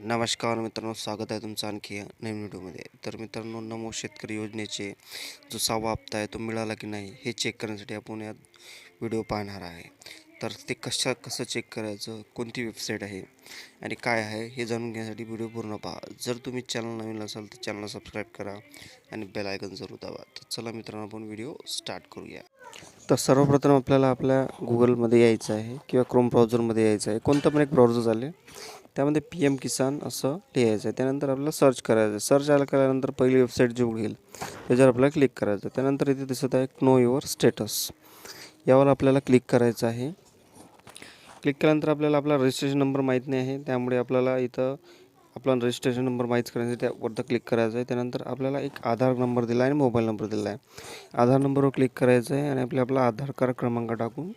नमस्कार मित्रांनो, स्वागत आहे तुमचं आणखी नवीन व्हिडिओमध्ये. तर मित्रांनो, नमो शेतकरी योजनेचे जो 6वा हप्ता आहे तो मिळाला की नाही हे चेक करण्यासाठी आपण यात व्हिडिओ पाहणार आहे. तर ते कसं चेक करायचं, कोणती वेबसाईट आहे आणि काय आहे हे जाणून घेण्यासाठी व्हिडिओ पूर्ण पहा. जर तुम्ही चॅनल नवीन असाल तर चॅनलला सबस्क्राईब करा आणि बेल आयकॉन जरूर दाबा. तर चला मित्रांनो, आपण व्हिडिओ स्टार्ट करूया. तर सर्वप्रथम आपल्याला आपल्या गुगलमध्ये यायचं आहे किंवा क्रोम ब्राउझरमध्ये यायचं आहे. कोणतं पण एक ब्राउझर चालेल. त्यामध्ये PM किसान असं लिहायचं आहे. त्यानंतर आपल्याला सर्च करायचं आहे. सर्च केल्यानंतर पहिली वेबसाईट जी उघडेल त्याच्यावर आपल्याला क्लिक करायचं आहे. त्यानंतर इथे दिसत आहे नो युअर स्टेटस, यावर आपल्याला क्लिक करायचं आहे. क्लिक केल्यानंतर आपल्याला आपला रजिस्ट्रेशन नंबर माहीत नाही आहे, त्यामुळे आपल्याला इथं आपला रजिस्ट्रेशन नंबर माहीत करायचा आहे, त्यावरती क्लिक करायचं आहे. त्यानंतर आपल्याला एक आधार नंबर दिला आहे आणि मोबाईल नंबर दिला आहे. आधार नंबरवर क्लिक करायचं आहे आणि आपला आधार कार्ड क्रमांक टाकून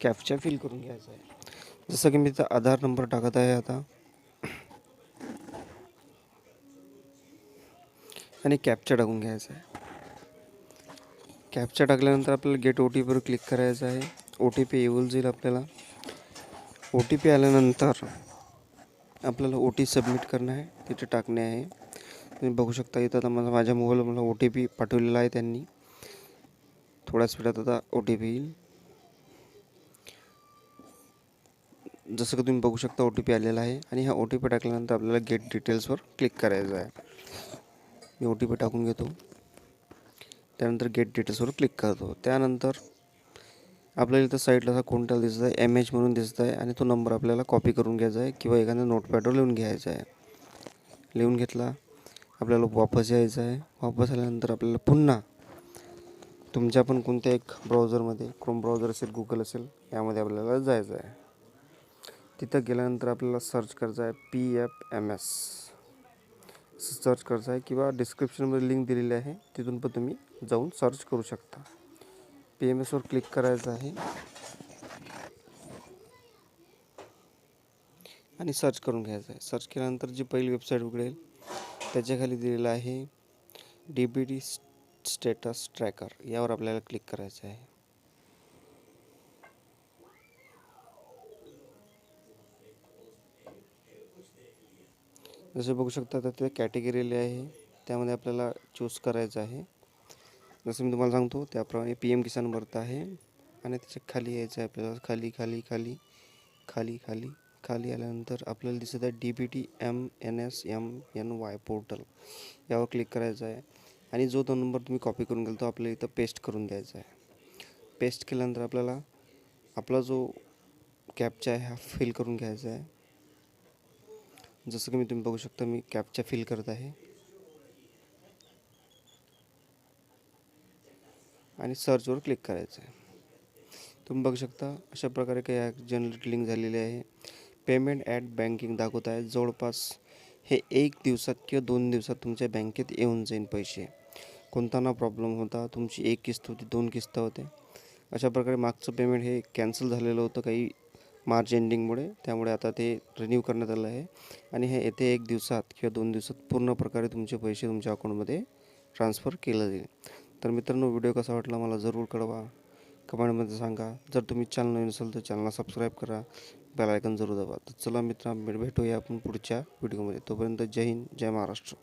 कॅप्चा फिल करून घ्यायचा आहे. जसं की मी इथं आधार नंबर टाकत आहे आता आणि कॅप्चा टाकून घ्यायचा आहे. कॅप्चा टाकल्यानंतर आपल्याला गेट OTP वर क्लिक करायचं आहे. OTP येऊन जाईल आपल्याला. OTP आल्यानंतर आपल्याला OTP सबमिट करणं आहे, तिथे टाकणे आहे. तुम्ही बघू शकता इथं आता माझ्या मोबाईलवर मला OTP पाठवलेला आहे त्यांनी. थोड्याच वेळात आता OTP येईल. जसं की तुम्ही बघू शकता OTP आलेला आहे आणि हा OTP टाकल्यानंतर आपल्याला गेट डिटेल्सवर क्लिक करायचं आहे. मी OTP टाकून घेतो. त्यानंतर गेट डिटेल्सवर क्लिक करतो. त्यानंतर आपल्याला इथं साईडला असा कोणता दिसत आहे MH म्हणून दिसत आहे आणि तो नंबर आपल्याला कॉपी करून घ्यायचा आहे किंवा एखाद्या नोटपॅडवर लिहून घ्यायचा आहे. लिहून घेतला, आपल्याला वापस यायचं आहे. वापस आल्यानंतर आपल्याला पुन्हा तुमच्या पण कोणत्या एक ब्राउझरमध्ये, क्रोम ब्राउझर असेल, गुगल असेल, यामध्ये आपल्याला जायचं आहे. तिथं गेल्यानंतर आपल्याला सर्च करायचं आहे PFMS सर्च करायचं आहे किंवा डिस्क्रिप्शनमध्ये लिंक दिलेली आहे, तिथून पण तुम्ही जाऊन सर्च करू शकता. PMS वर क्लिक करायचं आहे आणि सर्च करून घ्यायचं आहे. सर्च केल्यानंतर जी पहिली वेबसाईट उघडेल त्याच्या खाली दिलेलं आहे DBT स्टेटस ट्रॅकर, यावर आपल्याला क्लिक करायचं आहे. जसे बघू शकता तर ते कॅटेगरी आहे, त्यामध्ये आपल्याला चूज करायचं आहे. जसं मी तुम्हाला सांगतो त्याप्रमाणे PM किसान भरत आहे आणि त्याच्या खाली यायचं आहे आपल्याला. खाली खाली खाली खाली खाली खाली आल्यानंतर आपल्याला दिसत आहे DBT MNSMNY पोर्टल, यावर क्लिक करायचं आहे आणि जो तो नंबर तुम्ही कॉपी करून गेला तो आपल्याला इथं पेस्ट करून द्यायचा आहे. पेस्ट केल्यानंतर आपल्याला आपला जो कॅप्चा आहे हा फिल करून घ्यायचा आहे. जसं की तुम्ही बघू शकता मी कॅप्चा फिल करत आहे आणि सर्चवर क्लिक करायचं आहे. तुम्ही बघू शकता अशा प्रकारे काही जनरेट लिंक झालेली आहे. पेमेंट ॲट बँकिंग दाखवत आहे. जवळपास हे 1 दिवसात किंवा 2 दिवसात तुमच्या बँकेत येऊन जाईल पैसे. कोणता ना प्रॉब्लेम होता. तुमची 1 किस्त होती, 2 किस्त होते. अशा प्रकारे मागचं पेमेंट हे कॅन्सल झालेलं होतं काही मार्च एंडिंगमुळे, त्यामुळे आता ते रिन्यू करण्यात आलं आहे आणि हे येते 1 दिवसात किंवा 2 दिवसात पूर्ण प्रकारे तुमचे पैसे तुमच्या अकाउंटमध्ये ट्रान्सफर केलं जाईल. तर मित्रांनो, व्हिडिओ कसा वाटला मला जरूर कळवा, कमेंटमध्ये सांगा. जर तुम्ही चॅनल नवीन असाल तर चॅनलला सबस्क्राईब करा, बेल आयकॉन जरूर दाबा. तर चला मित्रांनो, भेटूया आपण पुढच्या व्हिडिओमध्ये. तोपर्यंत जय हिंद, जय महाराष्ट्र.